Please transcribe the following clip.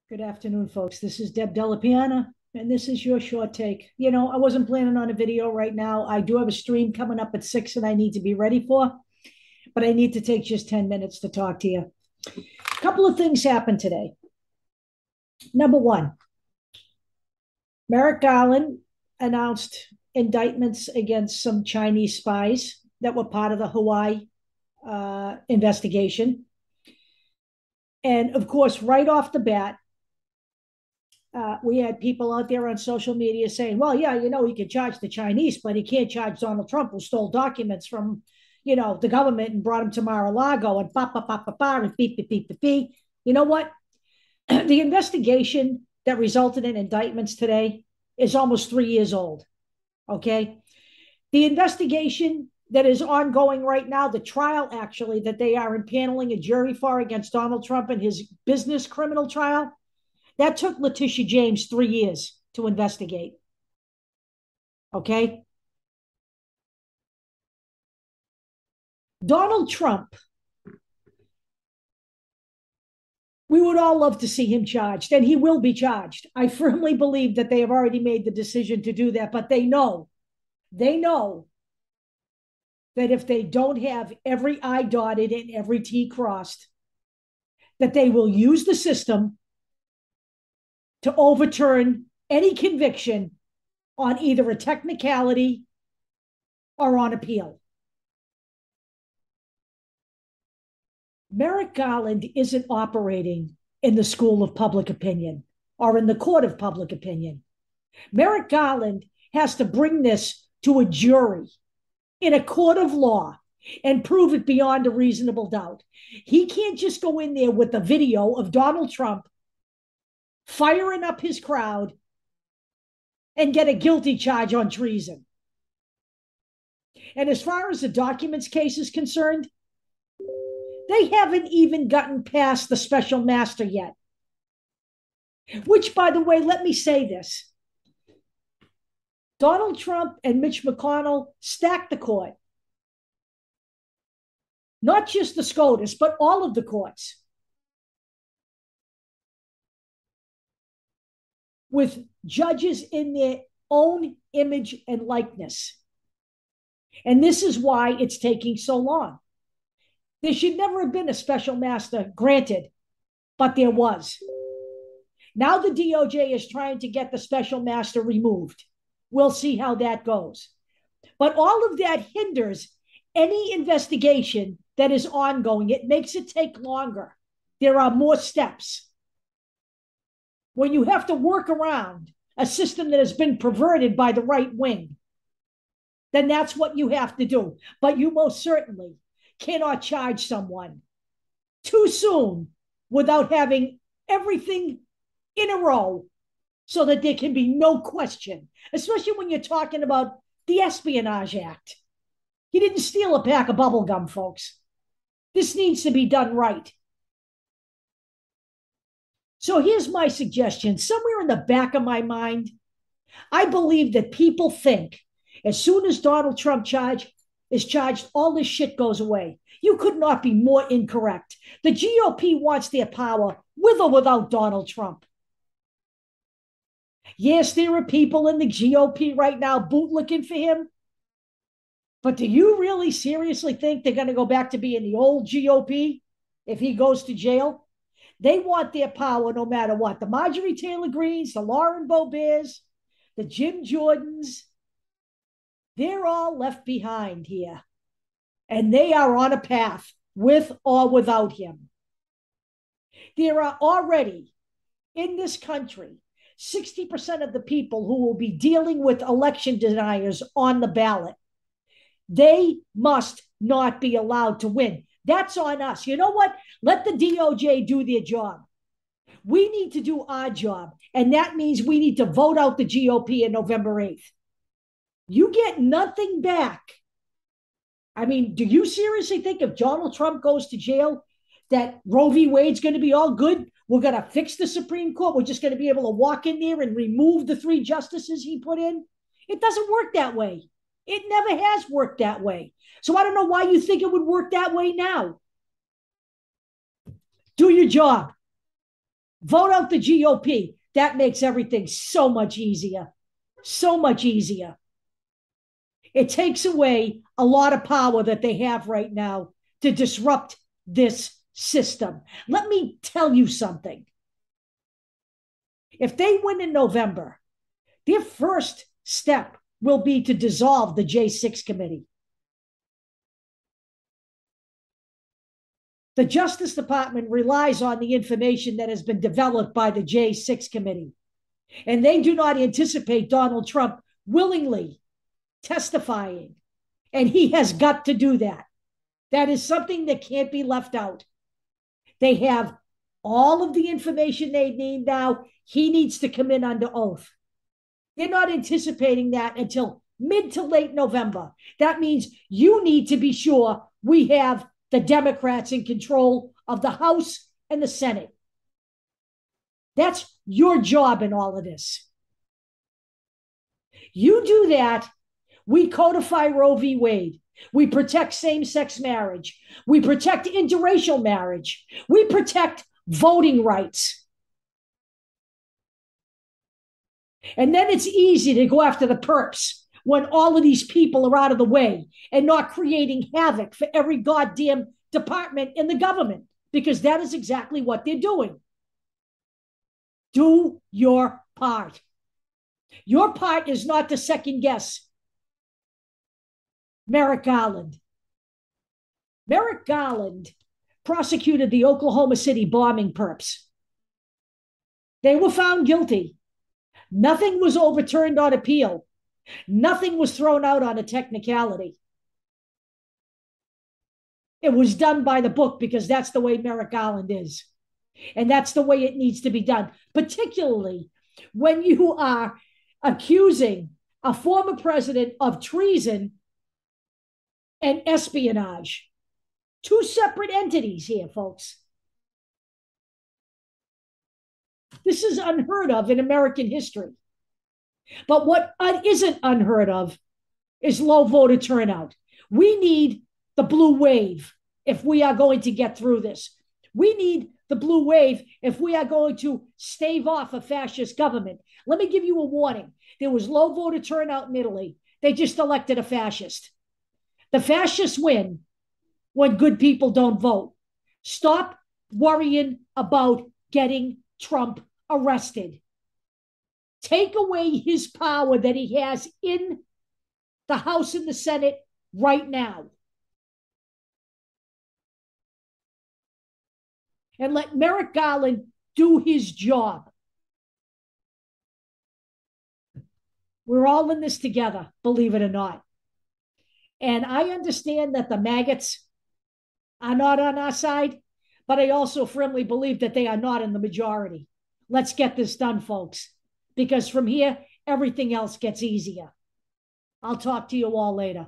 Good afternoon, folks. This is Deb Delapiana, and this is your short take. I wasn't planning on a video right now. I do have a stream coming up at 6 and I need to be ready for, but I need to take just 10 minutes to talk to you. A couple of things happened today. Number one, Merrick Garland announced indictments against some Chinese spies that were part of the Hawaii investigation. And of course, right off the bat, we had people out there on social media saying, well, yeah, he can charge the Chinese, but he can't charge Donald Trump, who stole documents from, the government and brought them to Mar-a-Lago and and beep, beep, beep, beep, beep. You know what? The investigation that resulted in indictments today is almost 3 years old. Okay. The investigation that is ongoing right now, the trial actually that they are impaneling a jury for against Donald Trump and his business criminal trial, that took Letitia James 3 years to investigate. Okay? Donald Trump, we would all love to see him charged, and he will be charged. I firmly believe that they have already made the decision to do that, but they know that if they don't have every I dotted and every T crossed, that they will use the system to overturn any conviction on either a technicality or on appeal. Merrick Garland isn't operating in the school of public opinion or in the court of public opinion. Merrick Garland has to bring this to a jury in a court of law and prove it beyond a reasonable doubt. He can't just go in there with a video of Donald Trump firing up his crowd and get a guilty charge on treason. And as far as the documents case is concerned, they haven't even gotten past the special master yet. Which, by the way, let me say this. Donald Trump and Mitch McConnell stacked the court. Not just the SCOTUS, but all of the courts, with judges in their own image and likeness. And this is why it's taking so long. There should never have been a special master granted, but there was. Now the DOJ is trying to get the special master removed. We'll see how that goes. But all of that hinders any investigation that is ongoing. It makes it take longer. There are more steps. When you have to work around a system that has been perverted by the right wing, then that's what you have to do. But you most certainly cannot charge someone too soon without having everything in a row so that there can be no question, especially when you're talking about the Espionage Act. He didn't steal a pack of bubble gum, folks. This needs to be done right. So here's my suggestion. Somewhere in the back of my mind, I believe that people think as soon as Donald Trump is charged, all this shit goes away. You could not be more incorrect. The GOP wants their power with or without Donald Trump. Yes, there are people in the GOP right now bootlicking for him. But do you really seriously think they're going to go back to being the old GOP if he goes to jail? They want their power no matter what. The Marjorie Taylor Greens, the Lauren Boeberts, the Jim Jordans, they're all left behind here. And they are on a path with or without him. There are already in this country 60% of the people who will be dealing with election deniers on the ballot. They must not be allowed to win. That's on us. You know what? Let the DOJ do their job. We need to do our job. And that means we need to vote out the GOP on November 8th. You get nothing back. I mean, do you seriously think if Donald Trump goes to jail that Roe v. Wade's going to be all good? We're going to fix the Supreme Court. We're just going to be able to walk in there and remove the 3 justices he put in? It doesn't work that way. It never has worked that way. So I don't know why you think it would work that way now. Do your job. Vote out the GOP. That makes everything so much easier. So much easier. It takes away a lot of power that they have right now to disrupt this system. Let me tell you something. If they win in November, their first step will be to dissolve the J6 committee. The Justice Department relies on the information that has been developed by the J6 committee, and they do not anticipate Donald Trump willingly testifying, and he has got to do that. That is something that can't be left out. They have all of the information they need now. He needs to come in under oath. They're not anticipating that until mid to late November. That means you need to be sure we have the Democrats in control of the House and the Senate. That's your job in all of this. You do that, we codify Roe v. Wade. We protect same-sex marriage. We protect interracial marriage. We protect voting rights. And then it's easy to go after the perps when all of these people are out of the way and not creating havoc for every goddamn department in the government, because that is exactly what they're doing. Do your part. Your part is not to second guess Merrick Garland. Merrick Garland prosecuted the Oklahoma City bombing perps. They were found guilty. Nothing was overturned on appeal. Nothing was thrown out on a technicality. It was done by the book because that's the way Merrick Garland is. And that's the way it needs to be done, particularly when you are accusing a former president of treason and espionage. Two separate entities here, folks. This is unheard of in American history. But what isn't unheard of is low voter turnout. We need the blue wave if we are going to get through this. We need the blue wave if we are going to stave off a fascist government. Let me give you a warning. There was low voter turnout in Italy. They just elected a fascist. The fascists win when good people don't vote. Stop worrying about getting Trump arrested. Take away his power that he has in the House and the Senate right now. And let Merrick Garland do his job. We're all in this together, believe it or not. And I understand that the maggots are not on our side, but I also firmly believe that they are not in the majority. Let's get this done, folks, because from here, everything else gets easier. I'll talk to you all later.